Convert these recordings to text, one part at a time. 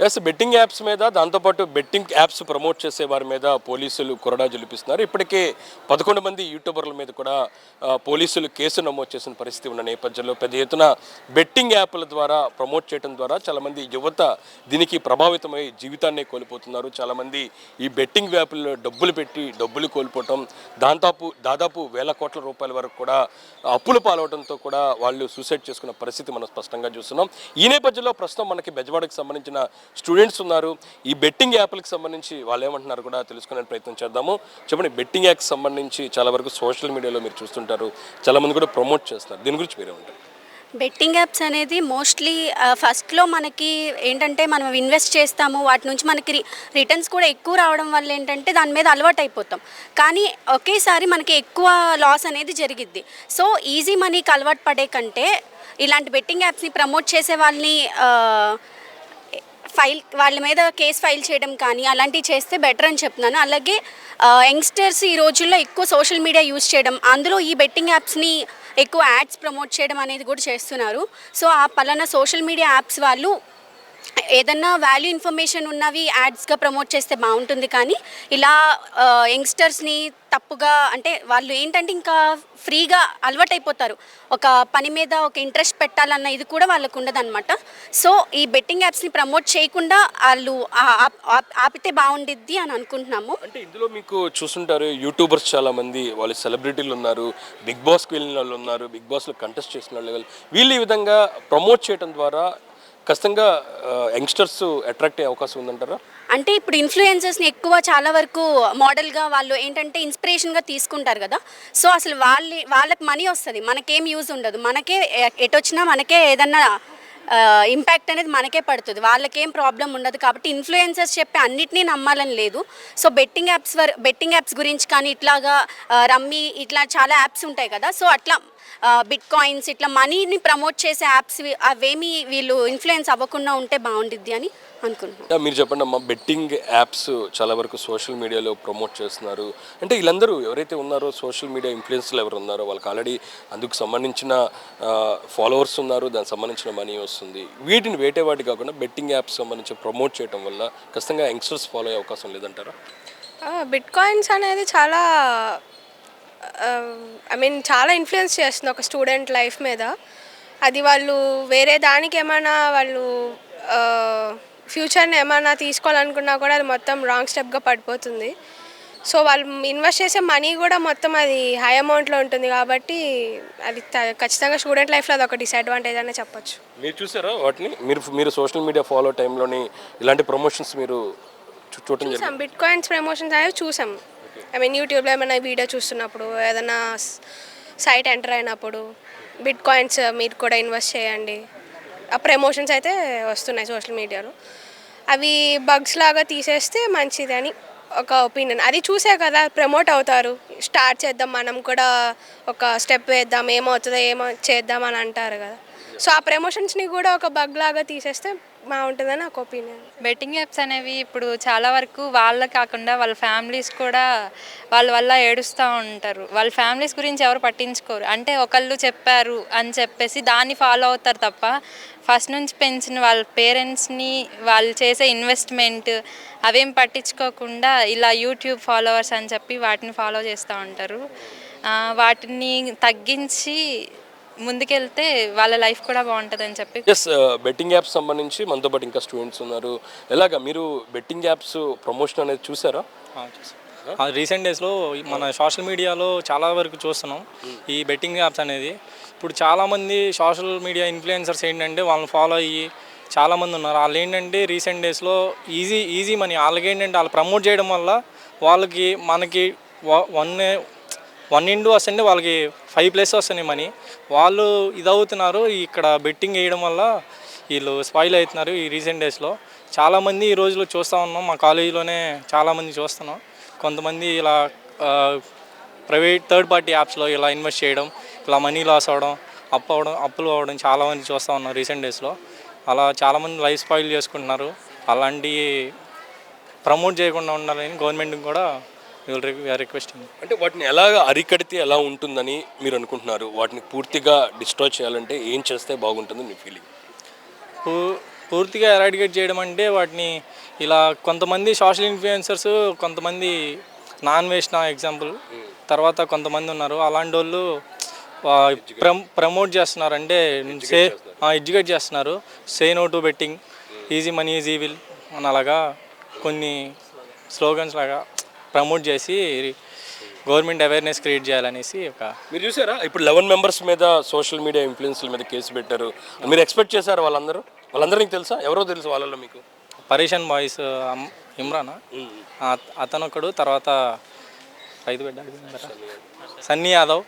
Yes betting apps మీద దాంతోపాటు betting apps promote చేసే వారి మీద పోలీసులు కొరడా జలిపిస్తున్నారు. ఇప్పటికే 11 మంది యూట్యూబర్ల మీద కూడా పోలీసులు కేసు నమోదు చేసిన పరిస్థితి ఉన్న నేపథ్యంలో పెద్ద ఎత్తున బెట్టింగ్ యాప్ల ద్వారా ప్రమోట్ చేయడం ద్వారా చాలామంది యువత దీనికి ప్రభావితమై జీవితాన్ని కోల్పోతున్నారు. చాలామంది ఈ బెట్టింగ్ యాప్ల్లో డబ్బులు పెట్టి డబ్బులు కోల్పోవటం, దాదాపు వేల కోట్ల రూపాయల వరకు కూడా అప్పులు పాలవడంతో కూడా వాళ్ళు సూసైడ్ చేసుకున్న పరిస్థితి మనం స్పష్టంగా చూస్తున్నాం. ఈ నేపథ్యంలో ప్రస్తుతం మనకి బెజవాడకు సంబంధించిన స్టూడెంట్స్ ఉన్నారు. ఈ బెట్టింగ్ యాప్లకు సంబంధించి వాళ్ళు ఏమంటున్నారు కూడా తెలుసుకునే ప్రయత్నం చేద్దాము. చెప్పండి, బెట్టింగ్ యాప్కి సంబంధించి చాలా వరకు సోషల్ మీడియాలో మీరు చూస్తుంటారు, చాలామంది కూడా ప్రమోట్ చేస్తారు, దీని గురించి మీరేమంటారు? బెట్టింగ్ యాప్స్ అనేది మోస్ట్లీ ఫస్ట్లో మనకి ఏంటంటే మనం ఇన్వెస్ట్ చేస్తాము, వాటి నుంచి మనకి రిటర్న్స్ కూడా ఎక్కువ రావడం వల్ల ఏంటంటే దాని మీద అలవాటు అయిపోతాం. కానీ ఒకేసారి మనకి ఎక్కువ లాస్ అనేది జరిగిద్ది. సో ఈజీ మనీకి అలవాటు పడే కంటే ఇలాంటి బెట్టింగ్ యాప్స్ని ప్రమోట్ చేసే వాళ్ళని వాళ్ళ మీద కేసు ఫైల్ చేయడం కానీ అలాంటివి చేస్తే బెటర్ అని చెప్తున్నాను. అలాగే యంగ్స్టర్స్ ఈ రోజుల్లో ఎక్కువ సోషల్ మీడియా యూజ్ చేయడం, అందులో ఈ బెట్టింగ్ యాప్స్ని ఎక్కువ యాడ్స్ ప్రమోట్ చేయడం అనేది కూడా చేస్తున్నారు. సో ఆ పలానా సోషల్ మీడియా యాప్స్ వాళ్ళు ఏదన్నా వాల్యూ ఇన్ఫర్మేషన్ ఉన్నవి యాడ్స్గా ప్రమోట్ చేస్తే బాగుంటుంది. కానీ ఇలా యంగ్స్టర్స్ని తప్పుగా అంటే వాళ్ళు ఏంటంటే ఇంకా ఫ్రీగా అలవాటు అయిపోతారు, ఒక పని మీద ఒక ఇంట్రెస్ట్ పెట్టాలన్న ఇది కూడా వాళ్ళకు ఉండదన్నమాట. సో ఈ బెట్టింగ్ యాప్స్ని ప్రమోట్ చేయకుండా వాళ్ళు ఆపితే బాగుండిద్ది అని అనుకుంటున్నాము. అంటే ఇందులో మీకు చూస్తుంటారు యూట్యూబర్స్ చాలామంది, వాళ్ళు సెలబ్రిటీలు ఉన్నారు, బిగ్ బాస్కి వెళ్ళిన వాళ్ళు ఉన్నారు, బిగ్ బాస్లో కంటెస్ట్ చేసిన వాళ్ళు, వీళ్ళు ఈ విధంగా ప్రమోట్ చేయడం ద్వారా ఖచ్చితంగా యంగ్స్టర్స్ అట్రాక్ట్ అయ్యే అవకాశం ఉందంటారా? అంటే ఇప్పుడు ఇన్ఫ్లుయెన్సర్స్ని ఎక్కువ చాలా వరకు మోడల్గా వాళ్ళు ఏంటంటే ఇన్స్పిరేషన్గా తీసుకుంటారు కదా. సో అసలు వాళ్ళకి మనీ వస్తుంది, మనకేం యూజ్ ఉండదు, మనకే ఎటొచ్చినా మనకే ఏదన్నా ఇంపాక్ట్ అనేది మనకే పడుతుంది, వాళ్ళకేం ప్రాబ్లం ఉండదు. కాబట్టి ఇన్ఫ్లుయెన్సర్స్ చెప్పే అన్నిటినీ నమ్మాలని లేదు. సో బెట్టింగ్ యాప్స్ గురించి కానీ ఇట్లాగా రమ్మీ ఇట్లా చాలా యాప్స్ ఉంటాయి కదా. సో అట్లా బిట్ కాయిన్స్ ఇట్లా మనీని ప్రమోట్ చేసే యాప్స్ అవేమీ వీళ్ళు ఇన్ఫ్లుయెన్స్ అవ్వకుండా ఉంటే బాగుండిద్ది అని అనుకుంటున్నాను. మీరు చెప్పండి అమ్మా, బెట్టింగ్ యాప్స్ చాలా వరకు సోషల్ మీడియాలో ప్రమోట్ చేస్తున్నారు అంటే వీళ్ళందరూ ఎవరైతే ఉన్నారో సోషల్ మీడియా ఇన్ఫ్లుయెన్సర్లు ఎవరు ఉన్నారో వాళ్ళకి ఆల్రెడీ అందుకు సంబంధించిన ఫాలోవర్స్ ఉన్నారు, దానికి సంబంధించిన మనీ వస్తుంది. వీటిని వేటేవాటి కాకుండా బెట్టింగ్ యాప్స్ సంబంధించి ప్రమోట్ చేయడం వల్ల ఖచ్చితంగా యంగ్స్టర్స్ ఫాలో అయ్యే అవకాశం లేదంటారా? బిట్ కాయిన్స్ అనేది చాలా చాలా ఇన్ఫ్లుయెన్స్ చేస్తుంది ఒక స్టూడెంట్ లైఫ్ మీద. అది వాళ్ళు వేరే దానికి ఏమైనా వాళ్ళు ఫ్యూచర్ని ఏమైనా తీసుకోవాలనుకున్నా కూడా అది మొత్తం రాంగ్ స్టెప్గా పడిపోతుంది. సో వాళ్ళు ఇన్వెస్ట్ చేసే మనీ కూడా మొత్తం అది హై అమౌంట్లో ఉంటుంది. కాబట్టి అది ఖచ్చితంగా స్టూడెంట్ లైఫ్లో అది ఒక డిసడ్వాంటేజ్ అనే చెప్పొచ్చు. మీరు చూసారా వాటిని? మీరు సోషల్ మీడియా ఫాలో టైంలోని ఇలాంటి ప్రమోషన్స్ మీరు చూడటం? బిట్ కాయిన్స్ ప్రమోషన్స్ అనేవి చూసాం. యూట్యూబ్లో ఏమైనా వీడియో చూస్తున్నప్పుడు, ఏదైనా సైట్ ఎంటర్ అయినప్పుడు బిట్ కాయిన్స్ మీరు కూడా ఇన్వెస్ట్ చేయండి, ఆ ప్రమోషన్స్ అయితే వస్తున్నాయి సోషల్ మీడియాలో. అవి బగ్స్ లాగా తీసేస్తే మంచిది అని ఒక ఒపీనియన్. అది చూసే కదా ప్రమోట్ అవుతారు, స్టార్ట్ చేద్దాం మనం కూడా, ఒక స్టెప్ వేద్దాం, ఏమవుతుందో ఏమో చేద్దాం అని అంటారు కదా. సో ఆ ప్రమోషన్స్ని కూడా ఒక బగ్ లాగా తీసేస్తే బాగుంటుందని ఒక ఒపీనియన్. బెట్టింగ్ యాప్స్ అనేవి ఇప్పుడు చాలా వరకు వాళ్ళ కాకుండా వాళ్ళ ఫ్యామిలీస్ కూడా వాళ్ళ వల్ల ఏడుస్తూ ఉంటారు. వాళ్ళ ఫ్యామిలీస్ గురించి ఎవరు పట్టించుకోరు. అంటే ఒకళ్ళు చెప్పారు అని చెప్పేసి దాన్ని ఫాలో అవుతారు తప్ప ఫస్ట్ నుంచి పెంచిన వాళ్ళ పేరెంట్స్ని, వాళ్ళు చేసే ఇన్వెస్ట్మెంట్ అవేం పట్టించుకోకుండా ఇలా యూట్యూబ్ ఫాలోవర్స్ అని చెప్పి వాటిని ఫాలో చేస్తూ ఉంటారు. వాటిని తగ్గించి ముందుకెళ్తే వాళ్ళ లైఫ్ కూడా బాగుంటుంది అని చెప్పి. ఎస్, బెట్టింగ్ యాప్స్ సంబంధించి మనతో పాటు ఇంకా స్టూడెంట్స్ ఉన్నారు. ఎలాగా మీరు బెట్టింగ్ యాప్స్ ప్రమోషన్ అనేది చూసారా? రీసెంట్ డేస్లో మన సోషల్ మీడియాలో చాలా వరకు చూస్తున్నాం ఈ బెట్టింగ్ యాప్స్ అనేది. ఇప్పుడు చాలామంది సోషల్ మీడియా ఇన్ఫ్లుయెన్సర్స్ ఏంటంటే వాళ్ళని ఫాలో అయ్యి చాలామంది ఉన్నారు. వాళ్ళు ఏంటంటే రీసెంట్ డేస్లో ఈజీ మనీ, వాళ్ళకి ఏంటంటే వాళ్ళు ప్రమోట్ చేయడం వల్ల వాళ్ళకి మనకి 1 into వస్తుంటే వాళ్ళకి 5+ వస్తున్నాయి మనీ. వాళ్ళు ఇదవుతున్నారు, ఇక్కడ బెట్టింగ్ వేయడం వల్ల వీళ్ళు స్పాయిల్ అవుతున్నారు. ఈ రీసెంట్ డేస్లో చాలామంది ఈ రోజులో చూస్తూ ఉన్నాం, మా కాలేజీలోనే చాలామంది చూస్తున్నాం. కొంతమంది ఇలా ప్రైవేట్ థర్డ్ పార్టీ యాప్స్లో ఇలా ఇన్వెస్ట్ చేయడం, ఇలా మనీ లాస్ అవ్వడం, అప్పులు అవ్వడం చాలామంది చూస్తూ ఉన్నాం రీసెంట్ డేస్లో. అలా చాలామంది లైఫ్ స్పాయిల్ చేసుకుంటున్నారు. అలాంటివి ప్రమోట్ చేయకుండా ఉండాలని గవర్నమెంట్కి కూడా రిక్వెస్టింగ్. అంటే వాటిని ఎలాగ అరికడితే ఎలా ఉంటుందని మీరు అనుకుంటున్నారు? వాటిని పూర్తిగా డిస్ట్రాయ్ చేయాలంటే ఏం చేస్తే బాగుంటుంది మీ ఫీలింగ్? పూర్తిగా ఎరాడికేట్ చేయడం అంటే వాటిని ఇలా కొంతమంది సోషల్ ఇన్ఫ్లుయెన్సర్స్, కొంతమంది నాన్ వేస్ట్ నా ఎగ్జాంపుల్, తర్వాత కొంతమంది ఉన్నారు అలాంటి వాళ్ళు ప్రమోట్ చేస్తున్నారు, అంటే ఎడ్యుకేట్ చేస్తున్నారు. Say no to betting, easy money is evil అని అలాగా కొన్ని స్లోగన్స్ లాగా ప్రమోట్ చేసి గవర్నమెంట్ అవేర్నెస్ క్రియేట్ చేయాలనేసి ఒక. మీరు చూసారా ఇప్పుడు 11 మెంబర్స్ మీద సోషల్ మీడియా ఇన్ఫ్లుయెన్స్ల మీద కేసు పెట్టారు. మీరు ఎక్స్పెక్ట్ చేశారు వాళ్ళందరూ నీకు తెలుసా? ఎవరో తెలుసు వాళ్ళలో మీకు? పరేషన్ బాయ్స్ ఇమ్రానా అతను ఒకడు, తర్వాత రైతు బిడ్డ సన్నీ యాదవ్,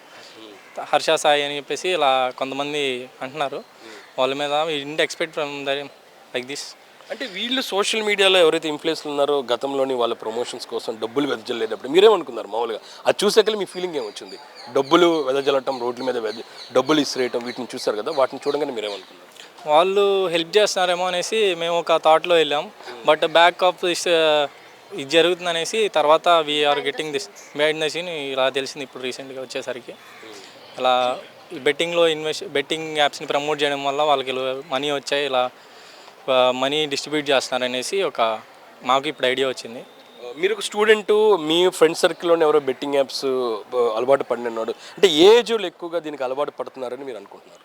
హర్ష సాయి అని చెప్పేసి ఇలా కొంతమంది అంటున్నారు. వాళ్ళ మీద ఇంటి ఎక్స్పెక్ట్ ఫ్రమ్ లైక్ దిస్. అంటే వీళ్ళు సోషల్ మీడియాలో ఎవరైతే ఇన్ఫ్లుయెన్స్లు ఉన్నారో గతంలోని వాళ్ళ ప్రమోషన్స్ కోసం డబ్బులు వెదజల్లేటప్పుడు మీరేమనుకున్నారు మామూలుగా? అది చూసాక మీ ఫీలింగ్ ఏమొచ్చింది? డబ్బులు వెదజల్లటం, రోడ్ల మీద డబ్బులు ఇసిరేయటం, వీటిని చూసారు కదా, వాటిని చూడగానే మీరేమనుకున్నారు? వాళ్ళు హెల్ప్ చేస్తున్నారేమో అనేసి మేము ఒక థాట్లో వెళ్ళాం. బట్ బ్యాక్ ఆఫ్ దిస్ ఇది జరుగుతుందనేసి తర్వాత we're getting this made the scene ఇలా తెలిసింది ఇప్పుడు రీసెంట్గా వచ్చేసరికి. ఇలా బెట్టింగ్ యాప్స్ని ప్రమోట్ చేయడం వల్ల వాళ్ళకి మనీ వచ్చాయి, ఇలా మనీ డిస్ట్రిబ్యూట్ చేస్తున్నారనేసి మాకు ఇప్పుడు ఐడియా వచ్చింది. మీరు ఒక స్టూడెంట్, మీ ఫ్రెండ్ సర్కిల్లోనే ఎవరో బెట్టింగ్ యాప్స్ అలవాటు పడినాడు అంటే ఏజ్లో ఎక్కువగా దీనికి అలవాటు పడుతున్నారని మీరు అనుకుంటున్నారు?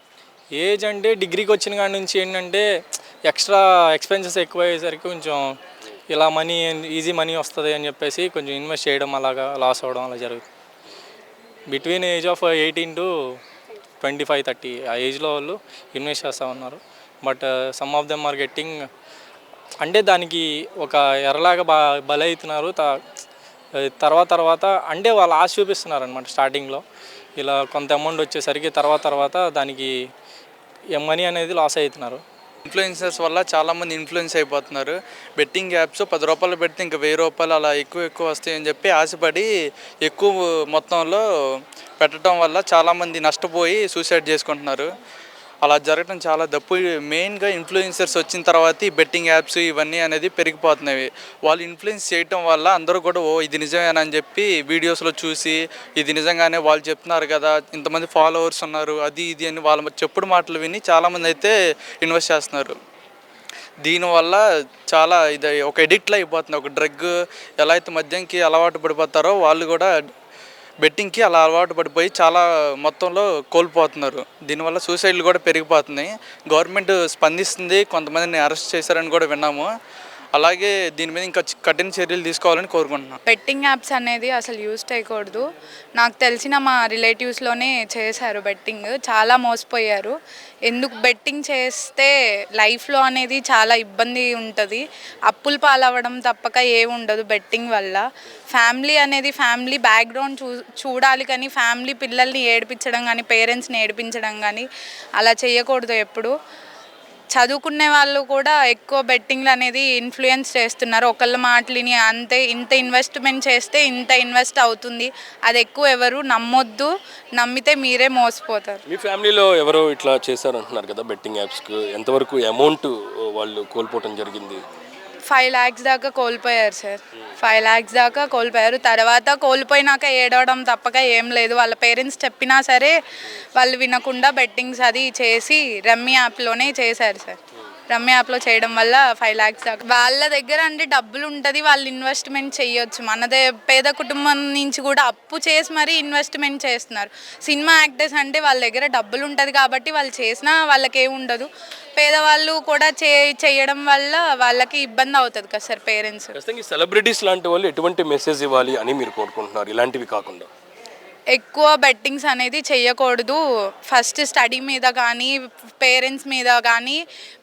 ఏజ్ అంటే డిగ్రీకి వచ్చిన కాడి నుంచి ఏంటంటే ఎక్స్ట్రా ఎక్స్పెన్సెస్ ఎక్కువ అయ్యేసరికి కొంచెం ఇలా ఈజీ మనీ వస్తుంది అని చెప్పేసి కొంచెం ఇన్వెస్ట్ చేయడం, అలాగా లాస్ అవ్వడం అలా జరుగుతుంది. బిట్వీన్ ఏజ్ ఆఫ్ 18 to 25, 30 ఆ ఏజ్లో వాళ్ళు ఇన్వెస్ట్ చేస్తూ ఉన్నారు. But some of them are getting, అంటే దానికి ఒక ఎర్రలాగా బలవుతున్నారు. తర్వాత అంటే వాళ్ళు ఆశ చూపిస్తున్నారు అనమాట స్టార్టింగ్లో. ఇలా కొంత అమౌంట్ వచ్చేసరికి తర్వాత దానికి మనీ అనేది లాస్ అవుతున్నారు. ఇన్ఫ్లుయెన్సర్స్ వల్ల చాలామంది ఇన్ఫ్లుయెన్స్ అయిపోతున్నారు. బెట్టింగ్ యాప్స్ 10 రూపాయలు పెడితే ఇంకా 1000 రూపాయలు అలా ఎక్కువ వస్తాయని చెప్పి ఆశపడి ఎక్కువ మొత్తంలో పెట్టడం వల్ల చాలామంది నష్టపోయి సూసైడ్ చేసుకుంటున్నారు. అలా జరగడం చాలా తప్పు. మెయిన్గా ఇన్ఫ్లుయెన్సర్స్ వచ్చిన తర్వాత ఈ బెట్టింగ్ యాప్స్ ఇవన్నీ అనేది పెరిగిపోతున్నాయి. వాళ్ళు ఇన్ఫ్లుయెన్స్ చేయటం వల్ల అందరూ కూడా ఇది నిజమేనని చెప్పి వీడియోస్లో చూసి ఇది నిజంగానే వాళ్ళు చెప్తున్నారు కదా, ఇంతమంది ఫాలోవర్స్ ఉన్నారు, అది ఇది అని వాళ్ళ చెప్పుడు మాటలు విని చాలామంది అయితే ఇన్వెస్ట్ చేస్తున్నారు. దీనివల్ల చాలా ఇది ఒక ఎడిక్ట్లో అయిపోతుంది. ఒక డ్రగ్ ఎలా అయితే మద్యంకి అలవాటు పడిపోతారో వాళ్ళు కూడా బెట్టింగ్కి అలా అలవాటు పడిపోయి చాలా మొత్తంలో కోల్పోతున్నారు. దీనివల్ల సూసైడ్లు కూడా పెరిగిపోతున్నాయి. గవర్నమెంట్ స్పందిస్తుంది, కొంతమందిని అరెస్ట్ చేశారని కూడా విన్నాము. అలాగే దీని మీద ఇంకా కఠిన చర్యలు తీసుకోవాలని కోరుకుంటున్నాను. బెట్టింగ్ యాప్స్ అనేది అసలు యూజ్ చేయకూడదు. నాకు తెలిసిన మా రిలేటివ్స్లోనే చేశారు బెట్టింగ్, చాలా మోసపోయారు. ఎందుకు బెట్టింగ్ చేస్తే లైఫ్లో అనేది చాలా ఇబ్బంది ఉంటుంది, అప్పులు పాలవ్వడం తప్పక ఏమి ఉండదు బెట్టింగ్ వల్ల. ఫ్యామిలీ బ్యాక్గ్రౌండ్ చూడాలి, కానీ ఫ్యామిలీ పిల్లల్ని ఏడిపించడం కానీ పేరెంట్స్ని ఏడిపించడం కానీ అలా చేయకూడదు ఎప్పుడు. చదువుకునే వాళ్ళు కూడా ఎక్కువ బెట్టింగ్లు అనేది ఇన్ఫ్లుయెన్స్ చేస్తున్నారు. ఒకళ్ళ మాటలిని ఇంత ఇన్వెస్ట్మెంట్ చేస్తే ఇంత ఇన్వెస్ట్ అవుతుంది, అది ఎక్కువ ఎవరు నమ్మొద్దు, నమ్మితే మీరే మోసపోతారు. మీ ఫ్యామిలీలో ఎవరో ఇట్లా చేశారంటున్నారు కదా బెట్టింగ్ యాప్స్కి, ఎంతవరకు అమౌంట్ వాళ్ళు కోల్పోవటం జరిగింది? 5 lakhs దాకా కోల్పోయారు సార్. 5 lakhs దాకా కోల్పోయారు. తర్వాత కోల్పోయినాక ఏడవడం తప్పక ఏం లేదు. వాళ్ళ పేరెంట్స్ చెప్పినా సరే వాళ్ళు వినకుండా బెట్టింగ్స్ అది చేసి రమ్మీ యాప్లోనే చేశారు సార్. రమ్మీ యాప్లో చేయడం వల్ల 5 lakhs దాకా. వాళ్ళ దగ్గర అంటే డబ్బులు ఉంటుంది, వాళ్ళు ఇన్వెస్ట్మెంట్ చేయొచ్చు. మనదే పేద కుటుంబం నుంచి కూడా అప్పు చేసి మరీ ఇన్వెస్ట్మెంట్ చేస్తున్నారు. సినిమా యాక్టర్స్ అంటే వాళ్ళ దగ్గర డబ్బులు ఉంటుంది కాబట్టి వాళ్ళు చేసినా వాళ్ళకేం ఉండదు. పేదవాళ్ళు కూడా చేయడం వల్ల వాళ్ళకి ఇబ్బంది అవుతుంది కదా సార్ పేరెంట్స్. ఖచ్చితంగా సెలబ్రిటీస్ లాంటి వాళ్ళు ఎటువంటి మెసేజ్ ఇవ్వాలి అని మీరు కోరుకుంటున్నారు ఇలాంటివి కాకుండా? ఎక్కువ బెట్టింగ్స్ అనేది చేయకూడదు. ఫస్ట్ స్టడీ మీద కానీ పేరెంట్స్ మీద కానీ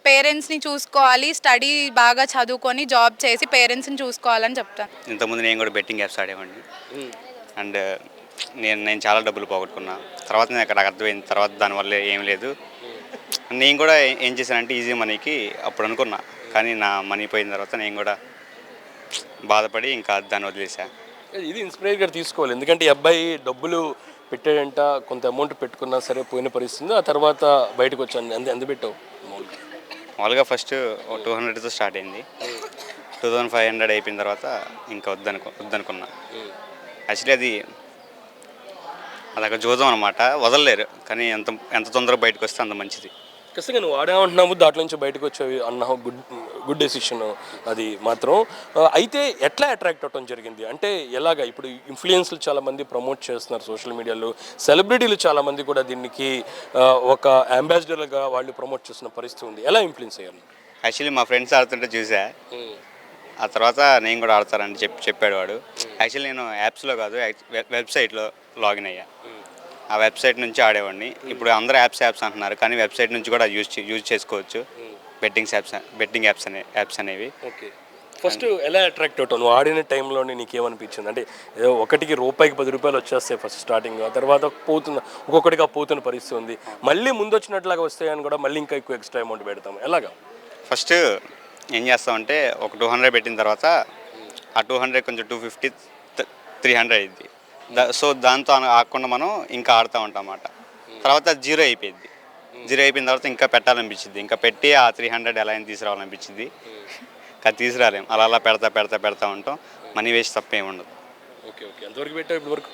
పేరెంట్స్ని చూసుకోవాలి. స్టడీ బాగా చదువుకొని జాబ్ చేసి పేరెంట్స్ని చూసుకోవాలని చెప్తాను. ఇంతకుముందు నేను కూడా బెట్టింగ్ యాప్స్ ఆడేవాడిని. అండ్ నేను చాలా డబ్బులు పోగొట్టుకున్నా. తర్వాత నాకు అర్థమైంది, తర్వాత దానివల్ల ఏం లేదు. నేను కూడా ఏం చేశానంటే ఈజీ మనీకి అప్పుడు అనుకున్నా, కానీ నా మనీ పోయిన తర్వాత నేను కూడా బాధపడి ఇంకా దాన్ని వదిలేసా. ఇది ఇన్స్పైర్గా తీసుకోవాలి, ఎందుకంటే ఈ అబ్బాయి డబ్బులు పెట్టాడంట, కొంత అమౌంట్ పెట్టుకున్నా సరే పోయిన పరిస్థితి, ఆ తర్వాత బయటకు వచ్చాను. ఎంత పెట్టావు? మామూలుగా ఫస్ట్ 200తో స్టార్ట్ అయింది, 2500 అయిపోయిన తర్వాత ఇంకా వద్దనుకున్నా. యాక్చువల్లీ అది ఒక జోదం అనమాట, వదలలేరు, కానీ ఎంత తొందరగా బయటకు వస్తే అంత మంచిది. ఖచ్చితంగా నువ్వు ఆడామంటున్నావు, దాంట్లో నుంచి బయటకు వచ్చేవి అన్నావు, గుడ్ డెసిషన్ అది మాత్రం. అయితే ఎట్లా అట్రాక్ట్ అవ్వడం జరిగింది అంటే ఎలాగా? ఇప్పుడు ఇన్ఫ్లుయెన్స్లు చాలామంది ప్రమోట్ చేస్తున్నారు సోషల్ మీడియాలో, సెలబ్రిటీలు చాలామంది కూడా దీనికి ఒక అంబాసిడర్గా వాళ్ళు ప్రమోట్ చేస్తున్న పరిస్థితి ఉంది. ఎలా ఇన్ఫ్లుయెన్స్ అయ్యారు? యాక్చువల్లీ మా ఫ్రెండ్స్ ఆడుతుంటే చూసా, ఆ తర్వాత నేను కూడా ఆడతానని చెప్పాడు వాడు. యాక్చువల్లీ నేను యాప్స్లో కాదు, వెబ్సైట్లో లాగిన్ అయ్యా. ఆ వెబ్సైట్ నుంచి ఆడేవాడిని. ఇప్పుడు అందరూ యాప్స్ అంటున్నారు, కానీ వెబ్సైట్ నుంచి కూడా యూజ్ చేసుకోవచ్చు బెట్టింగ్ యాప్స్ అనేవి. ఓకే, ఫస్ట్ ఎలా అట్రాక్ట్ అవుతావు? నువ్వు ఆడిన టైంలోనే నీకేమనిపించింది? అంటే ఏదో ఒకటికి రూపాయికి 10 రూపాయలు వచ్చేస్తాయి ఫస్ట్ స్టార్టింగ్, ఆ తర్వాత ఒక్కొక్కటిగా పోతున్న పరిస్థితి ఉంది. మళ్ళీ ముందు వచ్చినట్లాగా వస్తాయని కూడా మళ్ళీ ఇంకా ఎక్కువ ఎక్స్ట్రా అమౌంట్ పెడతాము. ఎలాగా? ఫస్ట్ ఏం చేస్తామంటే ఒక 200 పెట్టిన తర్వాత ఆ 200 కొంచెం 250 300 అయింది. సో దాంతో ఆకుండా మనం ఇంకా ఆడుతూ ఉంటాం అన్నమాట. తర్వాత జీరో అయిపోయింది. జీరో అయిపోయిన తర్వాత ఇంకా పెట్టాలనిపించింది, ఇంకా పెట్టి ఆ 300 ఎలా అయినా తీసుకురావాలనిపించింది. కానీ తీసుకురాలేం, అలా పెడతా ఉంటాం. మనీ వేస్ట్ తప్ప ఏమి ఉండదు. ఓకే ఓకే, ఎంతవరకు పెట్టావు ఇప్పుడు వరకు?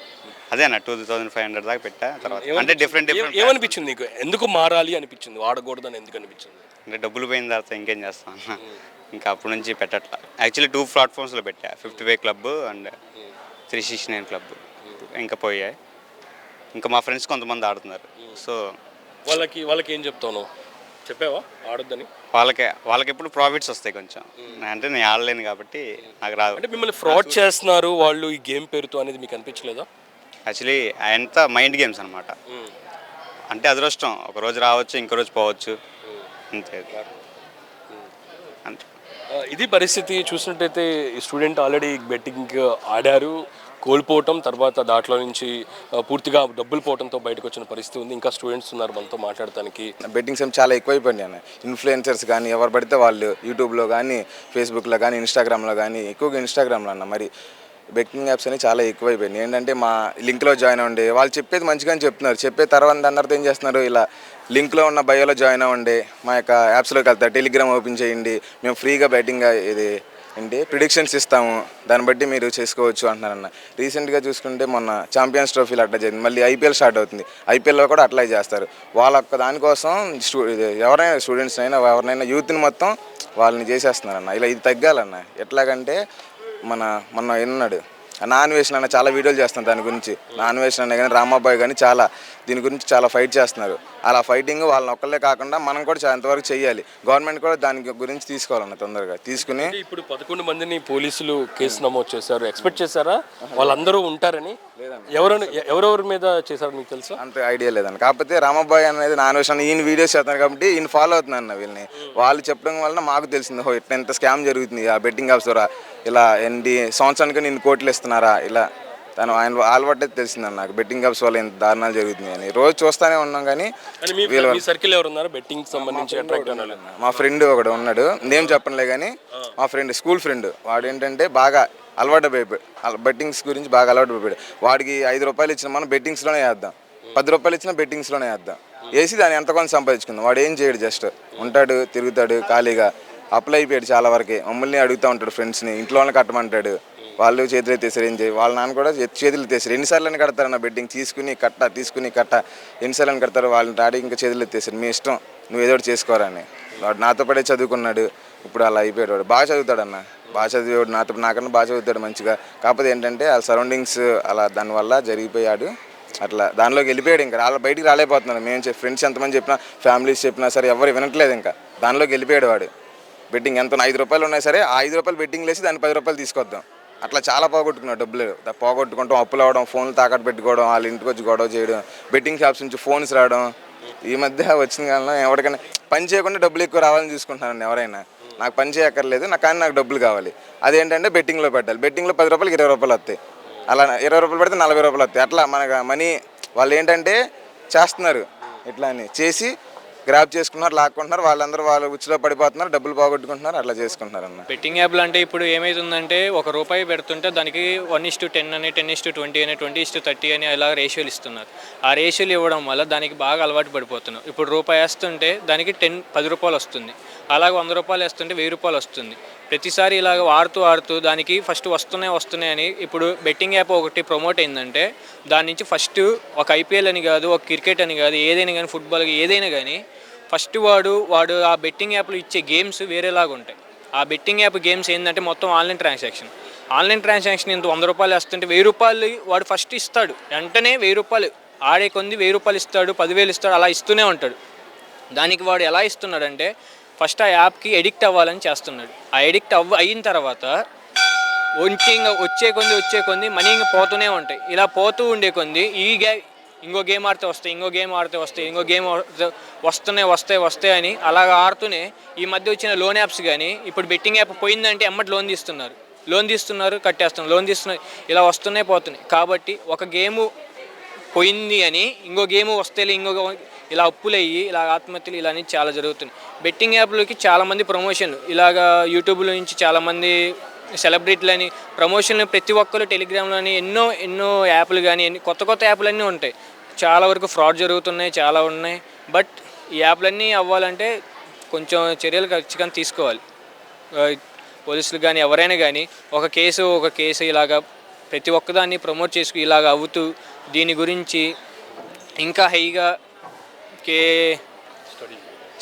అదే అన్న 2500 దాకా పెట్టా. తర్వాత అంటే డిఫరెంట్ ఏమనిపించింది నీకు? ఎందుకు మారాలి అనిపించింది, వాడకూడదని ఎందుకు అనిపించింది? అంటే డబ్బులు పోయిన తర్వాత ఇంకేం చేస్తాం అన్న, ఇంకా అప్పటి నుంచి పెట్టట్లా. యాక్చువల్లీ 2 ప్లాట్ఫామ్స్లో పెట్టా, 55 క్లబ్ అండ్ 369 క్లబ్. ఇంకా పోయాయి. ఇంకా మా ఫ్రెండ్స్ కొంతమంది ఆడుతున్నారు. సో వాళ్ళకి ఏం చెప్తావు? చెప్పావా ఆడొద్దని? వాళ్ళకి ఎప్పుడు ప్రాఫిట్స్ వస్తాయి కొంచెం. అంటే నేను ఆడలేను కాబట్టి నాకు రాదు. అంటే మిమ్మల్ని ఫ్రాడ్ చేస్తున్నారు వాళ్ళు ఈ గేమ్ పేరుతో అనేది మీకు అనిపించలేదా? యాక్చువల్లీ అంతా మైండ్ గేమ్స్ అనమాట. అంటే అదృష్టం, ఒక రోజు రావచ్చు, ఇంకో రోజు పోవచ్చు, అంతే. అంతే ఇది పరిస్థితి. చూసినట్టయితే స్టూడెంట్ ఆల్రెడీ బెట్టింగ్ ఆడారు, కోల్పోవటం, తర్వాత దాంట్లో నుంచి పూర్తిగా డబ్బులు పోవడంతో బయటకు వచ్చిన పరిస్థితి ఉంది. ఇంకా స్టూడెంట్స్ ఉన్నారు మనతో మాట్లాడటానికి. బెట్టింగ్స్ ఏమి చాలా ఎక్కువైపోయినాయి అన్న. ఇన్ఫ్లుయెన్సర్స్ కానీ ఎవరు పడితే వాళ్ళు యూట్యూబ్లో కానీ, ఫేస్బుక్లో కానీ, ఇన్స్టాగ్రామ్లో కానీ, ఎక్కువగా ఇన్స్టాగ్రామ్లో అన్న మరి బెట్టింగ్ యాప్స్ అనేవి చాలా ఎక్కువైపోయినాయి. ఏంటంటే మా లింక్లో జాయిన్ అవ్వండి, వాళ్ళు చెప్పేది మంచిగానే చెప్తున్నారు, చెప్పే తర్వాత అందరితో ఏం చేస్తున్నారు, ఇలా లింక్లో ఉన్న బయోలో జాయిన్ అవ్వండి, మా యొక్క యాప్స్లోకి వెళ్తారు, టెలిగ్రామ్ ఓపెన్ చేయండి, మేము ఫ్రీగా బెట్టింగ్ ఇది ఏంటి ప్రిడిక్షన్స్ ఇస్తాము, దాన్ని బట్టి మీరు చేసుకోవచ్చు అంటున్నారన్న. రీసెంట్గా చూసుకుంటే మొన్న ఛాంపియన్స్ ట్రోఫీలు అట్లా జరిగింది, మళ్ళీ ఐపీఎల్ స్టార్ట్ అవుతుంది, ఐపీఎల్లో కూడా అట్లా చేస్తారు. వాళ్ళ దానికోసం ఎవరైనా స్టూడెంట్స్ అయినా ఎవరినైనా యూత్ని మొత్తం వాళ్ళని చేసేస్తున్నారన్న. ఇలా ఇది తగ్గాలన్న. ఎట్లాగంటే మొన్న ఎన్నాడు నాన్వేషన్ అన్న చాలా వీడియోలు చేస్తున్నారు దాని గురించి. నాన్వేషన్ అనే కానీ రామాబాయ్ కానీ చాలా దీని గురించి చాలా ఫైట్ చేస్తున్నారు. అలా ఫైటింగ్ వాళ్ళని ఒక్కళ్ళే కాకుండా మనం కూడా ఎంతవరకు చేయాలి, గవర్నమెంట్ కూడా దాని గురించి తీసుకోవాలన్న, తొందరగా తీసుకుని. ఇప్పుడు 11 మందిని పోలీసులు కేసు నమోదు చేశారు. ఎక్స్పెక్ట్ చేశారా వాళ్ళందరూ ఉంటారని? ఎవరెవరి మీద చేశారు మీకు తెలుసా? అంత ఐడియా లేదన్న. కాకపోతే రామాబాయ్ అనేది నాన్వేషన్ ఈయన వీడియోస్ చేస్తున్నారు కాబట్టి ఈయన ఫాలో అవుతున్నారన్న వీళ్ళని. వాళ్ళు చెప్పడం వలన మాకు తెలిసింది, ఓ ఇట్లా ఎంత స్కామ్ జరుగుతుంది ఆ బెట్టింగ్ యాప్స్ ద్వారా, ఇలా ఎన్ని సంవత్సరానికి నేను కోట్లు ఇస్తున్నారా, ఇలా ఆయన ఆల్బట్టే తెలిసిందన్న నాకు బెట్టింగ్ యాప్స్ వల్ల ఎంత దారుణాలు జరుగుతున్నాయి అని. రోజు చూస్తూనే ఉన్నాం. కానీ సర్కిల్ ఎవరు ఉన్నారు బెట్టింగ్ సంబంధించి అట్రాక్ట్ అవ్వాలి? మా ఫ్రెండ్ ఒకడు ఉన్నాడు, నేమ్ చెప్పనులే, కానీ మా ఫ్రెండ్ స్కూల్ ఫ్రెండ్ వాడు ఏంటంటే బాగా అలవాటు అయిపోయాడు, బెట్టింగ్స్ గురించి బాగా అలవాటు అయిపోయాడు. వాడికి 5 రూపాయలు ఇచ్చిన మనం బెట్టింగ్స్లోనే వేద్దాం, 10 రూపాయలు ఇచ్చినా బెట్టింగ్స్లోనే వేద్దాం, వేసి దాన్ని ఎంత కొంత సంపాదించుకుందాం. వాడు ఏం చేయడు, జస్ట్ ఉంటాడు, తిరుగుతాడు, ఖాళీగా అప్లై అయిపోయాడు. చాలా వరకే మమ్మల్ని అడుగుతూ ఉంటాడు, ఫ్రెండ్స్ని, ఇంట్లోనే కట్టమంటాడు. వాళ్ళు చేతులు ఎత్తేసారు, ఏం చేయాలి, వాళ్ళ నాన్న కూడా చేతులు ఎత్తేసారు. ఎన్నిసార్లు కడతారన్న బెట్టింగ్ తీసుకుని కట్ట ఎన్నిసార్లు కడతారు, వాళ్ళని డాడీ ఇంకా చేతులు ఎత్తేసారు, మీ ఇష్టం, నువ్వు ఏదో ఒకటి చేసుకోరని. వాడు నాతో పడే చదువుకున్నాడు, ఇప్పుడు అలా అయిపోయాడు. వాడు బాగా చదువుతాడన్న, బాగా చదివాడు, నాకన్నా బాగా చదువుతాడు మంచిగా. కాకపోతే ఏంటంటే ఆ సరౌండింగ్స్ అలా దానివల్ల జరిగిపోయాడు, అట్లా దానిలోకి వెళ్ళిపోయాడు. ఇంకా బయటికి రాలేకపోతున్నాడు. మేము ఫ్రెండ్స్ ఎంతమంది చెప్పినా, ఫ్యామిలీస్ చెప్పినా సరే ఎవరు వినట్లేదు. ఇంకా దానిలోకి వెళ్ళిపోయాడు వాడు. బెట్టింగ్ ఎంత 5 రూపాయలు ఉన్నాయి సరే, ఆ 5 రూపాయలు బెట్టింగ్ వేసి దాన్ని 10 రూపాయలు తీసుకొద్దాం, అట్లా చాలా పోగొట్టుకున్నాడు. డబ్బులు పోగొట్టుకుంటాం, అప్పులు అవ్వడం, ఫోన్లు తాకట్టు పెట్టుకోవడం, వాళ్ళ ఇంటికి వచ్చి గొడవ చేయడం, బెట్టింగ్ షాప్స్ నుంచి ఫోన్స్ రావడం. ఈ మధ్య వచ్చిన కాలంలో ఎవరికైనా పని చేయకుండా డబ్బులు ఎక్కువ రావాలని చూసుకుంటున్నాను. ఎవరైనా నాకు పని చేయక్కర్లేదు, కానీ నాకు డబ్బులు కావాలి, అదేంటంటే బెట్టింగ్లో పెట్టాలి. బెట్టింగ్లో 10 రూపాయలకి 20 రూపాయలు వస్తాయి, అలా 20 రూపాయలు పెడితే 40 రూపాయలు వస్తాయి. అట్లా మనకు మనీ వాళ్ళు ఏంటంటే చేస్తున్నారు, ఇట్లా అని చేసి గ్రాప్ చేసుకున్నారు, లాక్కుంటున్నారు, వాళ్ళందరూ వాళ్ళ ఉచ్చిలో పడిపోతున్నారు, డబ్బులు పోగొట్టుకుంటున్నారు, అట్లా చేసుకుంటున్నారు అన్న. బెట్టింగ్ యాప్లు అంటే ఇప్పుడు ఏమవుతుందంటే ₹1 పెడుతుంటే దానికి 1:10 అని, 10:20 అని, 20:30 అని అలా రేషియోలు ఇస్తున్నారు. ఆ రేషియోలు ఇవ్వడం వల్ల దానికి బాగా అలవాటు పడిపోతున్నాం. ఇప్పుడు ₹1 వేస్తుంటే దానికి 10 రూపాయలు వస్తుంది, అలాగే ₹100 వేస్తుంటే ₹1000 వస్తుంది. ప్రతిసారి ఇలాగ ఆడుతూ దానికి ఫస్ట్ వస్తున్నాయని ఇప్పుడు బెట్టింగ్ యాప్ ఒకటి ప్రమోట్ అయిందంటే దాని నుంచి ఫస్ట్ ఒక ఐపీఎల్ అని కాదు, ఒక క్రికెట్ అని కాదు, ఏదైనా కానీ, ఫుట్బాల్ ఏదైనా కానీ ఫస్ట్ వాడు ఆ బెట్టింగ్ యాప్లో ఇచ్చే గేమ్స్ వేరేలాగా ఉంటాయి. ఆ బెట్టింగ్ యాప్ గేమ్స్ ఏంటంటే మొత్తం ఆన్లైన్ ట్రాన్సాక్షన్ ఇంత 100 రూపాయలు వేస్తుంటే 1000 రూపాయలు వాడు ఫస్ట్ ఇస్తాడు, వెంటనే 1000 రూపాయలు ఆడే కొంది 1000 రూపాయలు ఇస్తాడు, 10,000 ఇస్తాడు, అలా ఇస్తూనే ఉంటాడు. దానికి వాడు ఎలా ఇస్తున్నాడంటే ఫస్ట్ ఆ యాప్కి ఎడిక్ట్ అవ్వాలని చేస్తున్నాడు. ఆ ఎడిక్ట్ అయిన తర్వాత వచ్చే కొంది మనీ ఇంకా పోతూనే ఉంటాయి. ఇలా పోతూ ఉండే కొంది ఇంకో గేమ్ ఆడితే వస్తాయి, ఇంకో గేమ్ వస్తాయి అని అలాగ ఆడుతూనే ఈ మధ్య వచ్చిన లోన్ యాప్స్ కానీ ఇప్పుడు బెట్టింగ్ యాప్ పోయిందంటే ఎమ్మటి లోన్ తీస్తున్నారు కట్టేస్తున్నారు, ఇలా వస్తున్నాయి పోతున్నాయి. కాబట్టి ఒక గేము పోయింది అని ఇంకో గేమ్ వస్తే ఇలా అప్పులయ్యి ఇలా ఆత్మహత్యలు ఇలా అని చాలా జరుగుతుంది. బెట్టింగ్ యాప్లకి చాలామంది ప్రమోషన్లు ఇలాగా యూట్యూబ్లో నుంచి చాలామంది సెలబ్రిటీలని ప్రమోషన్లు ప్రతి ఒక్కరు టెలిగ్రామ్లోని ఎన్నో యాప్లు కానీ కొత్త యాప్లన్నీ ఉంటాయి. చాలా వరకు ఫ్రాడ్ జరుగుతున్నాయి, చాలా ఉన్నాయి. బట్ ఈ యాప్లన్నీ అవ్వాలంటే కొంచెం చర్యలు ఖచ్చితంగా తీసుకోవాలి. పోలీసులు కానీ ఎవరైనా కానీ ఒక కేసు ఇలాగా ప్రతి ఒక్కదాన్ని ప్రమోట్ చేసుకు ఇలాగ అవుతూ దీని గురించి ఇంకా హైగా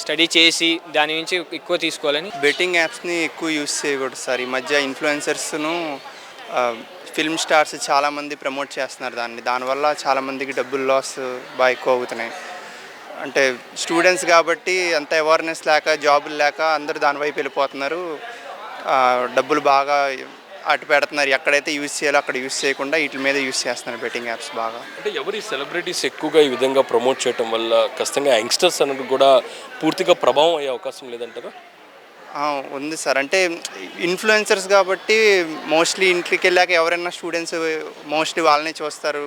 స్టడీ చేసి దాని నుంచి ఎక్కువ తీసుకోవాలని. బెట్టింగ్ యాప్స్ని ఎక్కువ యూస్ చేయకూడదు సార్. ఈ మధ్య ఇన్ఫ్లుయెన్సర్స్ను ఫిల్మ్ స్టార్స్ చాలామంది ప్రమోట్ చేస్తున్నారు దానివల్ల చాలామందికి డబ్బులు లాస్ బాగా ఎక్కువ అవుతున్నాయి. అంటే స్టూడెంట్స్ కాబట్టి అంత అవేర్నెస్ లేక జాబులు లేక అందరూ దాని వైపు వెళ్ళిపోతున్నారు. డబ్బులు బాగా అటు పెడుతున్నారు. ఎక్కడైతే యూజ్ చేయాలో అక్కడ యూజ్ చేయకుండా వీటి మీద యూజ్ చేస్తున్నారు బెట్టింగ్ యాప్స్ బాగా. అంటే ఎవరి సెలబ్రిటీస్ ఎక్కువగా ఈ విధంగా ప్రమోట్ చేయడం వల్ల ఖచ్చితంగా యంగ్స్టర్స్ అన్నది కూడా పూర్తిగా ప్రభావం అయ్యే అవకాశం లేదంటారా? ఉంది సార్. అంటే ఇన్ఫ్లుయెన్సర్స్ కాబట్టి మోస్ట్లీ ఇంటికి వెళ్ళాక ఎవరైనా స్టూడెంట్స్ మోస్ట్లీ వాళ్ళనే చూస్తారు.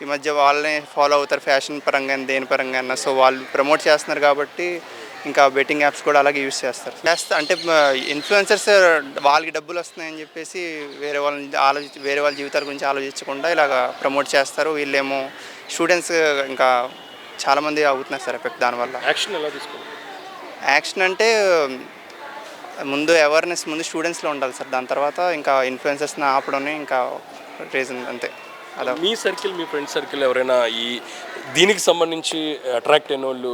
ఈ మధ్య వాళ్ళనే ఫాలో అవుతారు ఫ్యాషన్ పరంగా దేని పరంగా. సో వాళ్ళు ప్రమోట్ చేస్తున్నారు కాబట్టి ఇంకా బెట్టింగ్ యాప్స్ కూడా అలాగే యూస్ చేస్తారు. అంటే ఇన్ఫ్లుయెన్సర్స్ వాళ్ళకి డబ్బులు వస్తున్నాయని చెప్పేసి వేరే వాళ్ళ జీవితాల గురించి ఆలోచించకుండా ఇలాగ ప్రమోట్ చేస్తారు. వీళ్ళేమో స్టూడెంట్స్ ఇంకా చాలామంది అవుతున్నారు సార్ ఎఫెక్ట్ దానివల్ల. యాక్షన్ ఎలా తీసుకోవాలి? యాక్షన్ అంటే ముందు అవేర్నెస్ స్టూడెంట్స్లో ఉండాలి సార్. దాని తర్వాత ఇంకా ఇన్ఫ్లుయెన్సర్స్ని ఆపడమే ఇంకా రీజన్ అంతే. అలా మీ సర్కిల్, మీ ఫ్రెండ్ సర్కిల్ ఎవరైనా దీనికి సంబంధించి అట్రాక్ట్ అయిన వాళ్ళు,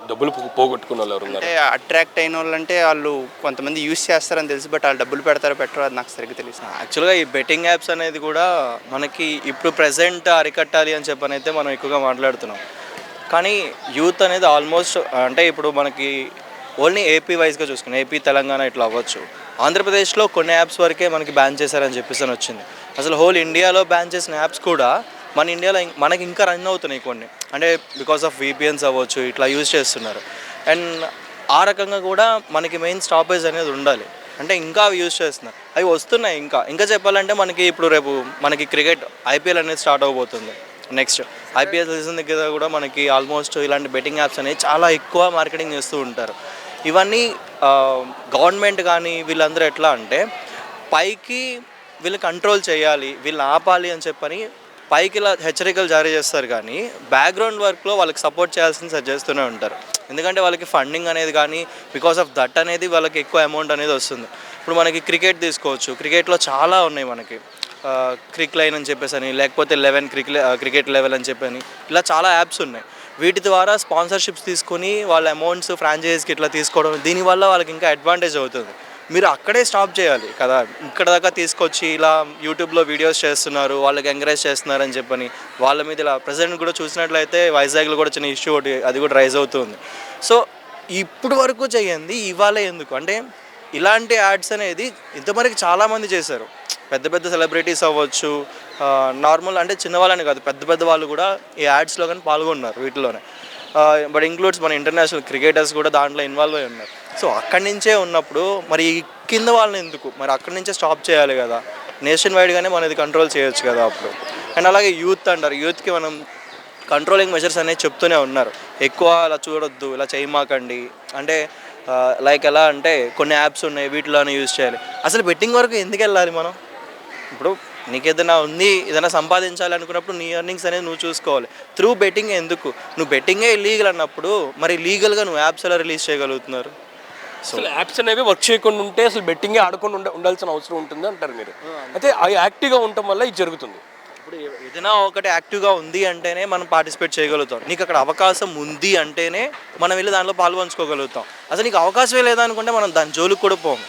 డబ్బులు పోగొట్టుకున్న వాళ్ళు ఎవరు ఉన్నారు? అంటే అట్రాక్ట్ అయిన వాళ్ళు అంటే వాళ్ళు కొంతమంది యూస్ చేస్తారని తెలుసు, బట్ వాళ్ళు డబ్బులు పెడతారో పెట్టరో అది నాకు సరిగ్గా తెలుసు. యాక్చువల్గా ఈ బెట్టింగ్ యాప్స్ అనేది కూడా మనకి ఇప్పుడు ప్రెజెంట్ అరికట్టాలి అని చెప్పనైతే మనం ఎక్కువగా మాట్లాడుతున్నాం. కానీ యూత్ అనేది ఆల్మోస్ట్ అంటే ఇప్పుడు మనకి ఓన్లీ ఏపీ వైజ్గా చూసుకుని ఏపీ తెలంగాణ ఇట్లా అవ్వచ్చు. ఆంధ్రప్రదేశ్లో కొన్ని యాప్స్ వరకే మనకి బ్యాన్ చేశారని చెప్పేసి వచ్చింది. అసలు హోల్ ఇండియాలో బ్యాన్ చేసిన యాప్స్ కూడా మన ఇండియాలో మనకి ఇంకా రన్ అవుతున్నాయి కొన్ని. అంటే బికాస్ ఆఫ్ VPNs అవ్వచ్చు ఇట్లా యూజ్ చేస్తున్నారు. అండ్ ఆ రకంగా కూడా మనకి మెయిన్ స్టాపేజ్ అనేది ఉండాలి. అంటే ఇంకా అవి యూజ్ చేస్తున్నారు, అవి వస్తున్నాయి. ఇంకా చెప్పాలంటే మనకి ఇప్పుడు రేపు మనకి క్రికెట్ IPL అనేది స్టార్ట్ అవబోతుంది. నెక్స్ట్ IPL సీజన్ దగ్గర కూడా మనకి ఆల్మోస్ట్ ఇలాంటి బెట్టింగ్ యాప్స్ అనేవి చాలా ఎక్కువ మార్కెటింగ్ చేస్తూ ఉంటారు. ఇవన్నీ గవర్నమెంట్ కానీ వీళ్ళందరూ ఎట్లా అంటే పైకి వీళ్ళు కంట్రోల్ చేయాలి, వీళ్ళని ఆపాలి అని చెప్పని పైకి ఇలా హెచ్చరికలు జారీ చేస్తారు. కానీ బ్యాక్గ్రౌండ్ వర్క్లో వాళ్ళకి సపోర్ట్ చేయాల్సింది చేస్తూనే ఉంటారు. ఎందుకంటే వాళ్ళకి ఫండింగ్ అనేది కానీ బికాస్ ఆఫ్ దట్ అనేది వాళ్ళకి ఎక్కువ అమౌంట్ అనేది వస్తుంది. ఇప్పుడు మనకి క్రికెట్ తీసుకోవచ్చు. క్రికెట్లో చాలా ఉన్నాయి మనకి. క్రిక్ లైన్ అని చెప్పేసి అని, లేకపోతే 11 క్రికెట్ లెవెల్ అని చెప్పని ఇలా చాలా యాప్స్ ఉన్నాయి. వీటి ద్వారా స్పాన్సర్షిప్స్ తీసుకొని వాళ్ళ అమౌంట్స్ ఫ్రాంచైజీకి ఇట్లా తీసుకోవడం, దీనివల్ల వాళ్ళకి ఇంకా అడ్వాంటేజ్ అవుతుంది. మీరు అక్కడే స్టాప్ చేయాలి కదా. ఇక్కడ దాకా తీసుకొచ్చి ఇలా యూట్యూబ్లో వీడియోస్ చేస్తున్నారు, వాళ్ళకి ఎంకరేజ్ చేస్తున్నారని చెప్పని వాళ్ళ మీద ఇలా ప్రజెంట్ కూడా చూసినట్లయితే వైజాగ్లో కూడా చిన్న ఇష్యూ ఒకటి అది కూడా రైజ్ అవుతుంది. సో ఇప్పుడు వరకు చేయండి, ఇవాళ ఎందుకు అంటే ఇలాంటి యాడ్స్ అనేది ఇంతవరకు చాలామంది చేశారు. పెద్ద సెలబ్రిటీస్ అవ్వచ్చు, నార్మల్ అంటే చిన్నవాళ్ళని కాదు పెద్ద వాళ్ళు కూడా ఈ యాడ్స్లో కానీ పాల్గొన్నారు వీటిలోనే. బట్ ఇంక్లూడ్స్ మన ఇంటర్నేషనల్ క్రికెటర్స్ కూడా దాంట్లో ఇన్వాల్వ్ అయి ఉన్నారు. సో అక్కడి నుంచే ఉన్నప్పుడు మరి కింద వాళ్ళని ఎందుకు మరి అక్కడి నుంచే స్టాప్ చేయాలి కదా. నేషన్ వైడ్గానే మనం ఇది కంట్రోల్ చేయొచ్చు కదా అప్పుడు. అండ్ అలాగే యూత్ అంటారు, యూత్కి మనం కంట్రోలింగ్ మెజర్స్ అనేది చెప్తూనే ఉన్నారు. ఎక్కువ అలా చూడొద్దు, ఇలా చేయమాకండి అంటే లైక్ ఎలా అంటే కొన్ని యాప్స్ ఉన్నాయి వీటిలోనే యూజ్ చేయాలి. అసలు బెట్టింగ్ వరకు ఎందుకు వెళ్ళాలి మనం? ఇప్పుడు నీకు ఏదైనా ఉంది, ఏదైనా సంపాదించాలి అనుకున్నప్పుడు నీ ఎర్నింగ్స్ అనేది నువ్వు చూసుకోవాలి. త్రూ బెట్టింగ్ ఎందుకు? నువ్వు బెట్టింగే ఇల్లీగల్ అన్నప్పుడు మరి లీగల్గా నువ్వు యాప్స్ ఎలా రిలీజ్ చేయగలుగుతున్నారు? అసలు యాప్స్ అనేవి వర్క్ చేయకుండా ఉంటే అసలు బెట్టింగే ఆడకుండా ఉండాల్సిన అవసరం ఉంటుంది అంటారు మీరు. అయితే అవి యాక్టివ్గా ఉండటం వల్ల ఇది జరుగుతుంది. ఇప్పుడు ఏదైనా ఒకటి యాక్టివ్గా ఉంది అంటేనే మనం పార్టిసిపేట్ చేయగలుగుతాం. నీకు అక్కడ అవకాశం ఉంది అంటేనే మనం వెళ్ళి దాంట్లో పాల్పంచుకోగలుగుతాం. అసలు నీకు అవకాశమే లేదనుకుంటే మనం దాని జోలికి కూడా పోము.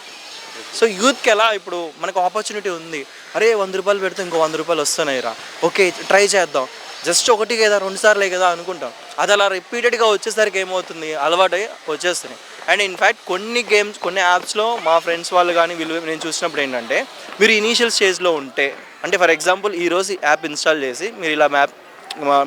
సో యూత్కి ఎలా ఇప్పుడు మనకు ఆపర్చునిటీ ఉంది, అరే 100 రూపాయలు పెడితే ఇంకో 100 రూపాయలు వస్తున్నాయి రా, ఓకే ట్రై చేద్దాం, జస్ట్ ఒకటి కదా 2 సార్లే కదా అనుకుంటాం. అది అలా రిపీటెడ్గా వచ్చేసరికి ఏమవుతుంది, అలవాటు వచ్చేస్తున్నాయి. అండ్ ఇన్ఫ్యాక్ట్ కొన్ని గేమ్స్ కొన్ని యాప్స్లో మా ఫ్రెండ్స్ వాళ్ళు కానీ వీళ్ళు నేను చూసినప్పుడు ఏంటంటే, మీరు ఇనీషియల్ స్టేజ్లో ఉంటే, అంటే ఫర్ ఎగ్జాంపుల్ ఈరోజు యాప్ ఇన్స్టాల్ చేసి మీరు ఇలా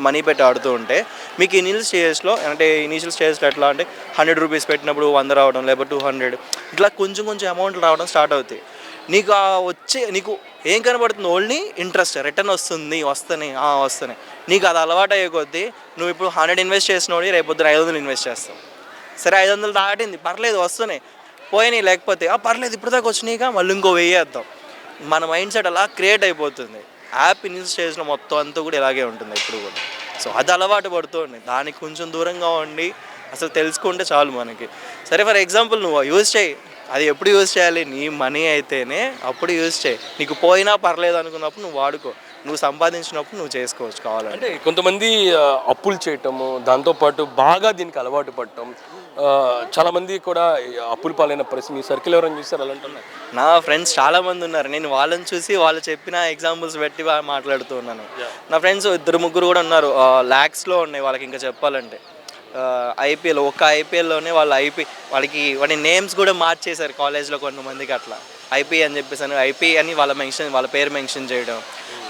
మనీ పెట్టి ఆడుతూ ఉంటే మీకు ఇనీషియల్ స్టేజ్లో ఎట్లా అంటే 100 రూపీస్ పెట్టినప్పుడు 100 రావడం, లేకపోతే 200 ఇట్లా కొంచెం అమౌంట్ రావడం స్టార్ట్ అవుతాయి. నీకు నీకు ఏం కనబడుతుంది, ఓన్లీ ఇంట్రెస్ట్, రిటర్న్ వస్తున్నాయి. నీకు అది అలవాటు అయ్యే కొద్దీ నువ్వు ఇప్పుడు 100 ఇన్వెస్ట్ చేసినోడి రేపొద్దున 500 ఇన్వెస్ట్ చేస్తావు. సరే 500 దాటింది, పర్లేదు వస్తున్నాయి, పోయినాయి, లేకపోతే పర్లేదు ఇప్పుడు దాకా వచ్చినాయిగా మళ్ళీ ఇంకో 1000 వేద్దాం. మన మైండ్ సెట్ అలా క్రియేట్ అయిపోతుంది. యాప్ ఇనిషియల్ స్టేజ్లో మొత్తం అంతా కూడా ఇలాగే ఉంటుంది ఇప్పుడు కూడా. సో అది అలవాటు పడుతుంది. దానికి కొంచెం దూరంగా ఉండి అసలు తెలుసుకుంటే చాలు మనకి. సరే ఫర్ ఎగ్జాంపుల్ నువ్వు యూజ్ చేయి, అది ఎప్పుడు యూజ్ చేయాలి, నీ మనీ అయితేనే అప్పుడు యూజ్ చేయి. నీకు పోయినా పర్లేదు అనుకున్నప్పుడు నువ్వు వాడుకో, నువ్వు సంపాదించినప్పుడు నువ్వు చేసుకోవచ్చు కావాలంటే. అంటే కొంతమంది అప్పులు చేయటము, దాంతోపాటు బాగా దీనికి అలవాటు పడటం, చాలామంది కూడా అప్పుల పాలైన పరిస్థితి మీ సర్కిల్ ఎవరైనా చూస్తారు అలా అంటున్నారు? నా ఫ్రెండ్స్ చాలామంది ఉన్నారు. నేను వాళ్ళని చూసి వాళ్ళు చెప్పిన ఎగ్జాంపుల్స్ పెట్టి మాట్లాడుతూ ఉన్నాను. నా ఫ్రెండ్స్ 2-3 కూడా ఉన్నారు, ల్యాక్స్లో ఉన్నాయి వాళ్ళకి. ఇంకా చెప్పాలంటే ఐపీఎల్, ఒక్క ఐపీఎల్లోనే వాళ్ళకి వాడి నేమ్స్ కూడా మార్చేశారు కాలేజ్లో కొంతమందికి. అట్లా ఐపీ అని చెప్పేసి ఐపీ అని వాళ్ళ పేరు మెన్షన్ చేయడం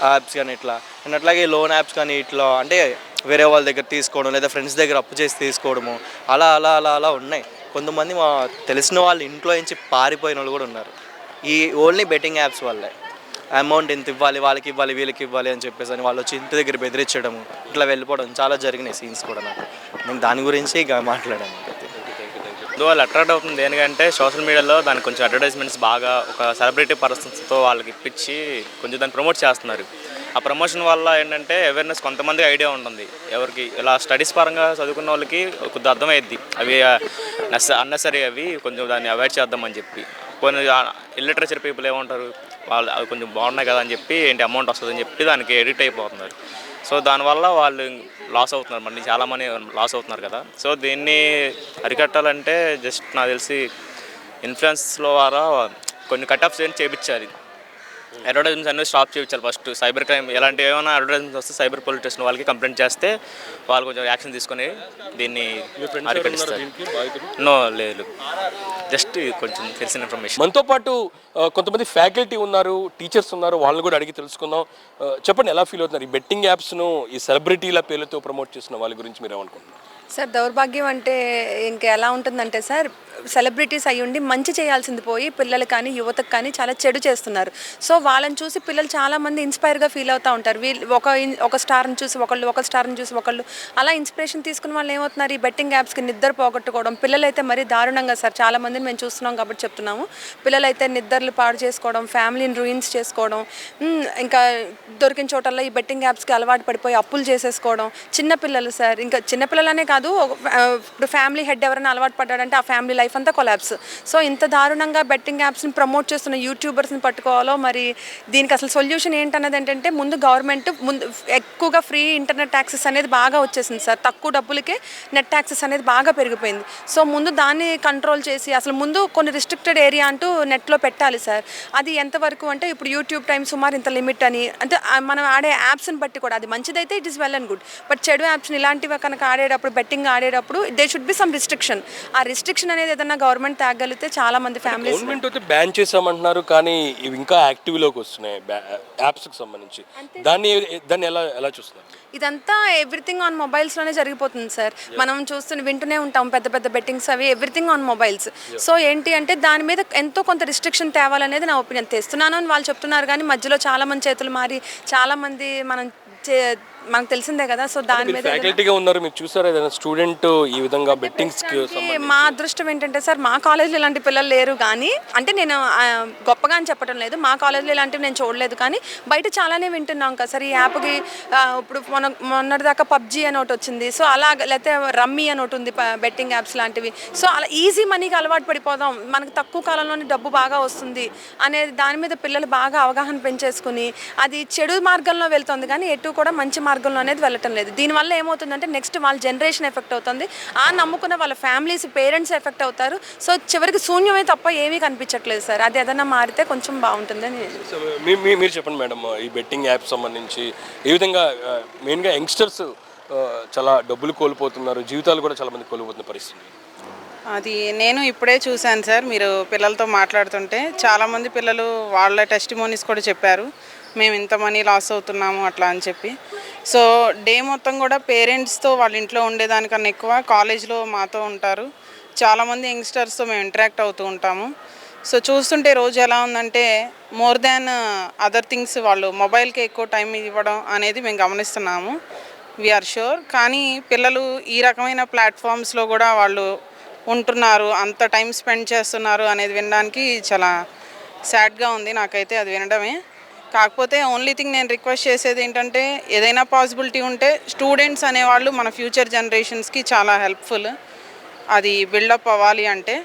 యాప్స్ కానీ ఇట్లా. అండ్ అట్లాగే లోన్ యాప్స్ కానీ ఇట్లా, అంటే వేరే వాళ్ళ దగ్గర తీసుకోవడం, లేదా ఫ్రెండ్స్ దగ్గర అప్పు చేసి తీసుకోవడము, అలా ఉన్నాయి. కొంతమంది మా తెలిసిన వాళ్ళు ఇంట్లో నుంచి పారిపోయిన వాళ్ళు కూడా ఉన్నారు ఈ ఓన్లీ బెట్టింగ్ యాప్స్ వల్లే. అమౌంట్ ఇంత ఇవ్వాలి, వాళ్ళకి ఇవ్వాలి, వీళ్ళకి ఇవ్వాలి అని చెప్పేసి అని వాళ్ళు వచ్చి ఇంటి దగ్గర బెదిరించడము, ఇట్లా వెళ్ళిపోవడం చాలా జరిగినాయి సీన్స్ కూడా. నేను దాని గురించి ఇక మాట్లాడాను. వాళ్ళు అట్రాక్ట్ అవుతుంది ఎందుకంటే సోషల్ మీడియాలో దానికి కొంచెం అడ్వర్టైజ్మెంట్స్ బాగా ఒక సెలబ్రిటీ పర్సన్స్తో వాళ్ళకి ఇప్పించి కొంచెం దాన్ని ప్రమోట్ చేస్తున్నారు. ఆ ప్రమోషన్ వల్ల ఏంటంటే అవేర్నెస్ కొంతమందికి ఐడియా ఉంటుంది, ఎవరికి ఇలా స్టడీస్ పరంగా చదువుకున్న వాళ్ళకి కొద్దిగా అర్థమైద్ది అవి అన్నెసరీ, అవి కొంచెం దాన్ని అవాయిడ్ చేద్దామని చెప్పి. కొన్ని ఇల్లిటరేచర్ పీపుల్ ఏమంటారు, వాళ్ళు అవి కొంచెం బాగున్నాయి కదా అని చెప్పి అమౌంట్ వస్తుందని చెప్పి దానికి ఎడిట్ అయిపోతున్నారు. సో దానివల్ల వాళ్ళు లాస్ అవుతున్నారు, మళ్ళీ చాలామంది లాస్ అవుతున్నారు కదా. సో దీన్ని అరికట్టాలంటే జస్ట్ నాకు తెలిసి ఇన్ఫ్లుయెన్స్లో ద్వారా కొన్ని కట్ ఆఫ్స్ ఏం చేయించాలి, అడ్వర్టైజ్మెంట్స్ అనేది స్టాప్ చేయించాలి. ఫస్ట్ సైబర్ క్రైమ్ ఎలాంటి ఏమైనా అడ్వర్టైజ్మెంట్స్ వస్తే సైబర్ పోలీస్ స్టేషన్ వాళ్ళకి కంప్లైంట్ చేస్తే వాళ్ళు కొంచెం యాక్షన్ తీసుకొని దీన్ని అరికట్టిస్తారు. నో లేదు, జస్ట్ కొంచెం తెలిసిన ఇన్ఫర్మేషన్. మనతో పాటు కొంతమంది ఫ్యాకల్టీ ఉన్నారు, టీచర్స్ ఉన్నారు, వాళ్ళని కూడా అడిగి తెలుసుకుందాం. చెప్పండి, ఎలా ఫీల్ అవుతున్నారు ఈ బెట్టింగ్ యాప్స్ను ఈ సెలబ్రిటీల పేర్లతో ప్రమోట్ చేసిన వాళ్ళ గురించి మీరు ఏమనుకుంటున్నారు? సార్ దౌర్భాగ్యం అంటే ఇంకా ఎలా ఉంటుందంటే సార్, సెలబ్రిటీస్ అయ్యుండి మంచి చేయాల్సింది పోయి పిల్లలు కానీ యువతకు కానీ చాలా చెడు చేస్తున్నారు. సో వాళ్ళని చూసి పిల్లలు చాలామంది ఇన్స్పైర్గా ఫీల్ అవుతూ ఉంటారు. వీళ్ళు ఒక స్టార్ని చూసి ఒక స్టార్ని చూసి ఒకళ్ళు అలా ఇన్స్పిరేషన్ తీసుకుని వాళ్ళు ఏమవుతున్నారు, ఈ బెట్టింగ్ యాప్స్కి నిద్ర పోగొట్టుకోవడం. పిల్లలైతే మరీ దారుణంగా సార్, చాలామందిని మేము చూస్తున్నాం కాబట్టి చెప్తున్నాము. పిల్లలైతే నిద్రలు పాడు చేసుకోవడం, ఫ్యామిలీని రూయిన్స్ చేసుకోవడం, ఇంకా దొరికిన చోటల్లో ఈ బెట్టింగ్ యాప్స్కి అలవాటు పడిపోయి అప్పులు చేసేసుకోవడం. చిన్నపిల్లలు సార్, ఇంకా చిన్నపిల్లలనే కాదు, ఇప్పుడు ఫ్యామిలీ హెడ్ ఎవరైనా అలవాటు పడ్డాడంటే ఆ ఫ్యామిలీ లైఫ్ అంతా కొలాప్స్. సో ఇంత దారుణంగా బెట్టింగ్ యాప్స్ని ప్రమోట్ చేస్తున్న యూట్యూబర్స్ని పట్టుకోవాలో మరి దీనికి అసలు సొల్యూషన్ ఏంటన్నది ఏంటంటే, ముందు గవర్నమెంట్ ఎక్కువగా ఫ్రీ ఇంటర్నెట్ యాక్సెస్ అనేది బాగా వచ్చేసింది సార్, తక్కువ డబ్బులకే నెట్ యాక్సెస్ అనేది బాగా పెరిగిపోయింది. సో ముందు దాన్ని కంట్రోల్ చేసి అసలు ముందు కొన్ని రిస్ట్రిక్టెడ్ ఏరియా అంటూ నెట్లో పెట్టాలి సార్. అది ఎంతవరకు అంటే ఇప్పుడు యూట్యూబ్ టైం సుమారు ఇంత లిమిట్ అని, అంటే మనం ఆడే యాప్స్ని బట్టి కూడా అది మంచిదైతే it is well and good. But చెడు యాప్స్ని ఇలాంటివి కనుక ఆడేటప్పుడు బెట్టింగ్ ఆడేటప్పుడు they should be some restriction. ఆ రిస్ట్రిక్షన్ అనేది ఏదైనా గవర్నమెంట్ తాగలిగితే చాలా మంది ఫ్యామిలీస్. గవర్నమెంట్ అయితే బ్యాన్ చేసామంటున్నారు, కానీ ఇవి ఇంకా యాక్టివ్లోకి వస్తున్నాయి యాప్స్కి సంబంధించి. దాన్ని ఎలా చూస్తున్నారు? ఇదంతా ఎవ్రీథింగ్ ఆన్ మొబైల్స్లోనే జరిగిపోతుంది సార్. మనం వింటూనే ఉంటాం పెద్ద పెద్ద బెట్టింగ్స్, అవి ఎవ్రీథింగ్ ఆన్ మొబైల్స్. సో ఏంటి అంటే దాని మీద ఎంతో కొంత రిస్ట్రిక్షన్ తేవాలనేది నా ఒపీనియన్. తెస్తున్నాను అని వాళ్ళు చెప్తున్నారు, కానీ మధ్యలో చాలామంది చేతులు మారి చాలామంది మనం మనకు తెలిసిందే కదా. సో దాని మీద ఫ్యాకల్టీగా ఉన్నారు, మీరు చూసారా ఏదైనా స్టూడెంట్ ఈ విధంగా బెట్టింగ్స్కి మా అదృష్టం ఏంటంటే సార్, మా కాలేజ్లో ఇలాంటి పిల్లలు లేరు. కానీ అంటే నేను గొప్పగా అని చెప్పడం లేదు, మా కాలేజ్లో ఇలాంటివి నేను చూడలేదు. కానీ బయట చాలానే వింటున్నాం కదా సార్ ఈ యాప్కి. ఇప్పుడు మొన్నటిదాకా పబ్జీ అని ఒకటి వచ్చింది. సో అలా లేకపోతే రమ్మీ అని ఒకటి ఉంది, బెట్టింగ్ యాప్స్ లాంటివి. సో అలా ఈజీ మనీకి అలవాటు పడిపోదాం, మనకు తక్కువ కాలంలోనే డబ్బు బాగా వస్తుంది అనేది దాని మీద పిల్లలు బాగా అవగాహన పెంచేసుకుని అది చెడు మార్గంలో వెళ్తుంది కానీ ఎటు కూడా మంచి మార్గంలో అనేది వెళ్ళటం లేదు. దీనివల్ల ఏమవుతుందంటే నెక్స్ట్ వాళ్ళ జనరేషన్ ఎఫెక్ట్ అవుతుంది, ఆ నమ్ముకున్న వాళ్ళ ఫ్యామిలీస్ పేరెంట్స్ ఎఫెక్ట్ అవుతారు. సో చివరికి శూన్యమే తప్ప ఏమీ కనిపించట్లేదు సార్. అది ఏదైనా మారితే కొంచెం బాగుంటుందని. మీరు చెప్పండి మేడం, ఈ బెట్టింగ్ యాప్ సంబంధించి ఏ విధంగా మెయిన్గా యంగ్స్టర్స్ చాలా డబ్బులు కోల్పోతున్నారు, జీవితాలు కూడా చాలా మంది కోల్పోతున్న పరిస్థితి? అది నేను ఇప్పుడే చూశాను సార్, మీరు పిల్లలతో మాట్లాడుతుంటే చాలామంది పిల్లలు వాళ్ళ టెస్టిమోనీస్ కూడా చెప్పారు, మేము ఇంత మనీ లాస్ అవుతున్నాము అట్లా అని చెప్పి. సో డే మొత్తం కూడా పేరెంట్స్తో వాళ్ళ ఇంట్లో ఉండేదానికన్నా ఎక్కువ కాలేజ్లో మాతో ఉంటారు. చాలామంది యంగ్స్టర్స్తో మేము ఇంటరాక్ట్ అవుతూ ఉంటాము. సో చూస్తుంటే రోజు ఎలా ఉందంటే మోర్ దాన్ అదర్ థింగ్స్ వాళ్ళు మొబైల్కి ఎక్కువ టైం ఇవ్వడం అనేది మేము గమనిస్తున్నాము. We are sure. కానీ పిల్లలు ఈ రకమైన ప్లాట్ఫామ్స్లో కూడా వాళ్ళు ఉంటున్నారు, అంత టైం స్పెండ్ చేస్తున్నారు అనేది వినడానికి చాలా సాడ్గా ఉంది నాకైతే అది వినడమే. కాకపోతే ఓన్లీ థింగ్ నేను రిక్వెస్ట్ చేసేది ఏంటంటే ఏదైనా పాసిబిలిటీ ఉంటే స్టూడెంట్స్ అనేవాళ్ళు మన ఫ్యూచర్ జనరేషన్స్కి చాలా హెల్ప్ఫుల్, అది బిల్డప్ అవ్వాలి అంటే.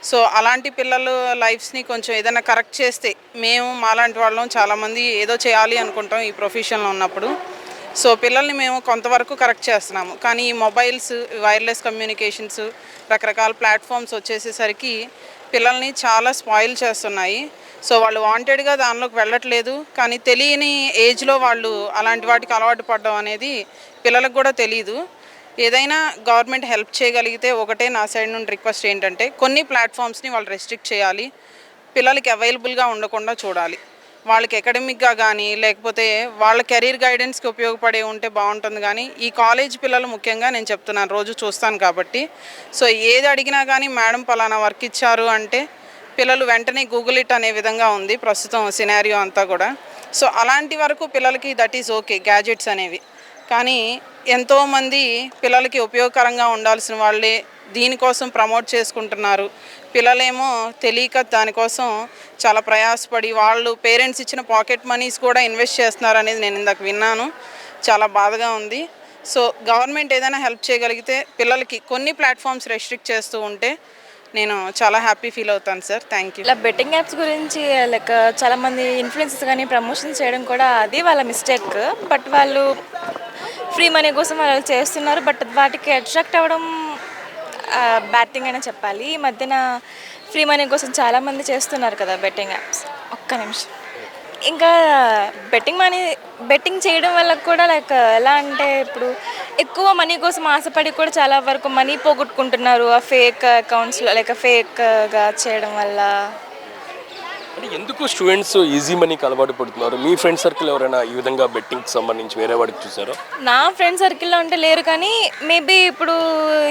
సో అలాంటి పిల్లలు లైఫ్స్ని కొంచెం ఏదైనా కరెక్ట్ చేస్తే, మేము మాలాంటి వాళ్ళం చాలామంది ఏదో చేయాలి అనుకుంటాం ఈ ప్రొఫెషన్లో ఉన్నప్పుడు. సో పిల్లల్ని మేము కొంతవరకు కరెక్ట్ చేస్తున్నాము. కానీ ఈ మొబైల్స్, వైర్లెస్ కమ్యూనికేషన్స్, రకరకాల ప్లాట్ఫామ్స్ వచ్చేసేసరికి పిల్లల్ని చాలా స్పాయిల్ చేస్తున్నాయి. సో వాళ్ళు వాంటెడ్గా దానిలోకి వెళ్ళట్లేదు, కానీ తెలియని ఏజ్లో వాళ్ళు అలాంటి వాటికి అలవాటు పడడం అనేది పిల్లలకు కూడా తెలియదు. ఏదైనా గవర్నమెంట్ హెల్ప్ చేయగలిగితే ఒకటే నా సైడ్ నుండి రిక్వెస్ట్ ఏంటంటే కొన్ని ప్లాట్ఫామ్స్ని వాళ్ళు రెస్ట్రిక్ట్ చేయాలి, పిల్లలకి అవైలబుల్గా ఉండకుండా చూడాలి. వాళ్ళకి అకాడమిక్గా కానీ లేకపోతే వాళ్ళ కెరీర్ గైడెన్స్కి ఉపయోగపడే ఉంటే బాగుంటుంది. కానీ ఈ కాలేజ్ పిల్లలు ముఖ్యంగా నేను చెప్తున్నాను, రోజు చూస్తాను కాబట్టి. సో ఏది అడిగినా కానీ మేడం పలానా వర్క్ ఇచ్చారు అంటే పిల్లలు వెంటనే గూగుల్ ఇట్ అనే విధంగా ఉంది ప్రస్తుతం సినారియో అంతా కూడా. సో అలాంటి వరకు పిల్లలకి దట్ ఈజ్ ఓకే గ్యాజెట్స్ అనేవి. కానీ ఎంతోమంది పిల్లలకి ఉపయోగకరంగా ఉండాల్సిన వాళ్ళే దీనికోసం ప్రమోట్ చేసుకుంటున్నారు. పిల్లలేమో తెలియక దానికోసం చాలా ప్రయాసపడి వాళ్ళు పేరెంట్స్ ఇచ్చిన పాకెట్ మనీస్ కూడా ఇన్వెస్ట్ చేస్తున్నారు అనేది నేను ఇందాక విన్నాను, చాలా బాధగా ఉంది. సో గవర్నమెంట్ ఏదైనా హెల్ప్ చేయగలిగితే పిల్లలకి కొన్ని ప్లాట్ఫామ్స్ రెస్ట్రిక్ట్ చేస్తూ ఉంటే నేను చాలా హ్యాపీ ఫీల్ అవుతాను సార్. Thank you. ఇలా బెట్టింగ్ యాప్స్ గురించి లైక్ చాలామంది ఇన్ఫ్లుయెన్సెస్ కానీ ప్రమోషన్స్ చేయడం కూడా అది వాళ్ళ మిస్టేక్. బట్ వాళ్ళు ఫ్రీ మనీ కోసం వాళ్ళు చేస్తున్నారు. బట్ వాటికి అట్రాక్ట్ అవ్వడం బ్యాడ్ థింగ్ అయినా చెప్పాలి. ఈ మధ్యన ఫ్రీ మనీ కోసం చాలామంది చేస్తున్నారు కదా బెట్టింగ్ యాప్స్. ఒక్క నిమిషం. ఇంకా బెట్టింగ్ చేయడం వల్ల కూడా లైక్ ఎలా అంటే ఇప్పుడు ఎక్కువ మనీ కోసం ఆశపడి కూడా చాలా వరకు మనీ పోగొట్టుకుంటున్నారు ఆ ఫేక్ అకౌంట్స్లో, లైక్ ఫేక్గా చేయడం వల్ల. అంటే ఎందుకు స్టూడెంట్స్ ఈజీ మనీకి అలవాటు పడుతున్నారు? మీ ఫ్రెండ్ సర్కిల్ ఎవరైనా ఈ విధంగా బెట్టింగ్కి సంబంధించి వేరే వాడికి చూసారో? నా ఫ్రెండ్ సర్కిల్లో అంటే లేరు, కానీ మేబీ ఇప్పుడు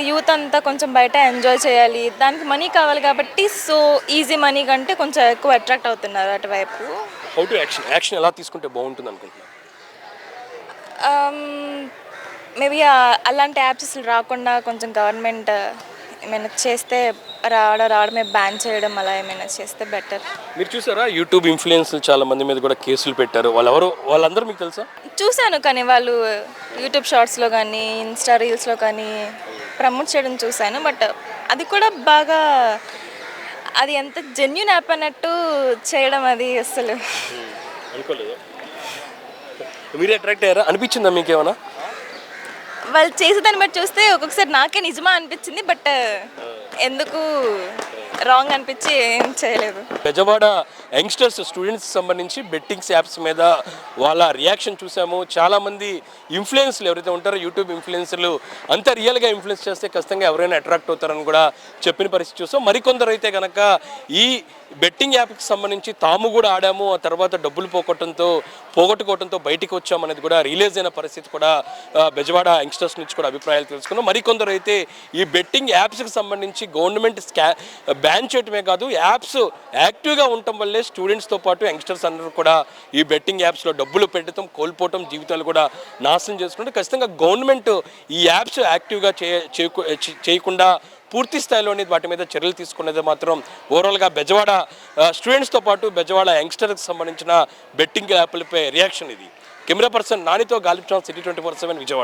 యూత్ అంతా కొంచెం బయట ఎంజాయ్ చేయాలి, దానికి మనీ కావాలి కాబట్టి సో ఈజీ మనీ కంటే కొంచెం ఎక్కువ అట్రాక్ట్ అవుతున్నారు అటువైపు. హౌ టు యాక్షన్ ఎలా తీసుకుంటే బాగుంటుంది అనుకుంటున్నారు? మేబీ అలాంటి యాప్స్ అసలు రాకుండా కొంచెం గవర్నమెంట్ ఏమైనా చేస్తే రావడమే బ్యాన్ చేయడం అలా ఏమైనా చేస్తే బెటర్. మీరు చూసారా యూట్యూబ్ ఇన్ఫ్లుయెన్స్ చాలా మంది మీద కూడా కేసులు పెట్టారు, వాళ్ళందరూ మీకు తెలుసా? చూశాను, కానీ వాళ్ళు యూట్యూబ్ షార్ట్స్లో కానీ ఇన్స్టా రీల్స్లో కానీ ప్రమోట్ చేయడం చూశాను. బట్ అది కూడా బాగా అది ఎంత జెన్యూన్ యాప్ అన్నట్టు చేయడం అది అసలు అనుకోలేదు. మీరు అట్రాక్ట్ అయ్యారా? అనిపించిందా మీకేమన్నా? వాళ్ళు చేసేదాన్ని బట్టి చూస్తే ఒక్కొక్కసారి నాకే నిజమా అనిపించింది, బట్ ఎందుకు రాంగ్ అనిపించి ఏం చేయలేదు. బెజవాడ యంగ్స్టర్స్ స్టూడెంట్స్ సంబంధించి బెట్టింగ్స్ యాప్స్ మీద వాళ్ళ రియాక్షన్ చూసాము. చాలామంది ఇన్ఫ్లుయెన్స్లు ఎవరైతే ఉంటారో యూట్యూబ్ ఇన్ఫ్లుయెన్సర్లు అంత రియల్గా ఇన్ఫ్లుయెన్స్ చేస్తే ఖచ్చితంగా ఎవరైనా అట్రాక్ట్ అవుతారని కూడా చెప్పిన పరిస్థితి చూసాం. మరికొందరు అయితే కనుక ఈ బెట్టింగ్ యాప్కి సంబంధించి తాము కూడా ఆడాము, ఆ తర్వాత డబ్బులు పోగొట్టుకోవడంతో బయటికి వచ్చామనేది కూడా రిలీజ్ అయిన పరిస్థితి కూడా బెజవాడ యంగ్స్టర్స్ నుంచి కూడా అభిప్రాయాలు తెలుసుకున్నాం. మరికొందరు అయితే ఈ బెట్టింగ్ యాప్స్కి సంబంధించి గవర్నమెంట్ బ్యాన్ చేయటమే కాదు, యాప్స్ యాక్టివ్గా ఉండటం వల్లే స్టూడెంట్స్తో పాటు యంగ్స్టర్స్ అందరూ కూడా ఈ బెట్టింగ్ యాప్స్లో డబ్బులు పెట్టడం, కోల్పోవటం, జీవితాలు కూడా నాశనం చేసుకుంటే ఖచ్చితంగా గవర్నమెంట్ ఈ యాప్స్ యాక్టివ్గా చేయకుండా పూర్తి స్థాయిలోని వాటి మీద చర్యలు తీసుకునేది మాత్రం ఓవరాల్గా బెజవాడ స్టూడెంట్స్తో పాటు బెజవాడ యంగ్స్టర్కి సంబంధించిన బెట్టింగ్ యాప్లపై రియాక్షన్ ఇది. కెమెరా పర్సన్ నానితో గాలిబ్ చాన్, సిటీ 24/7 విజయవాడ.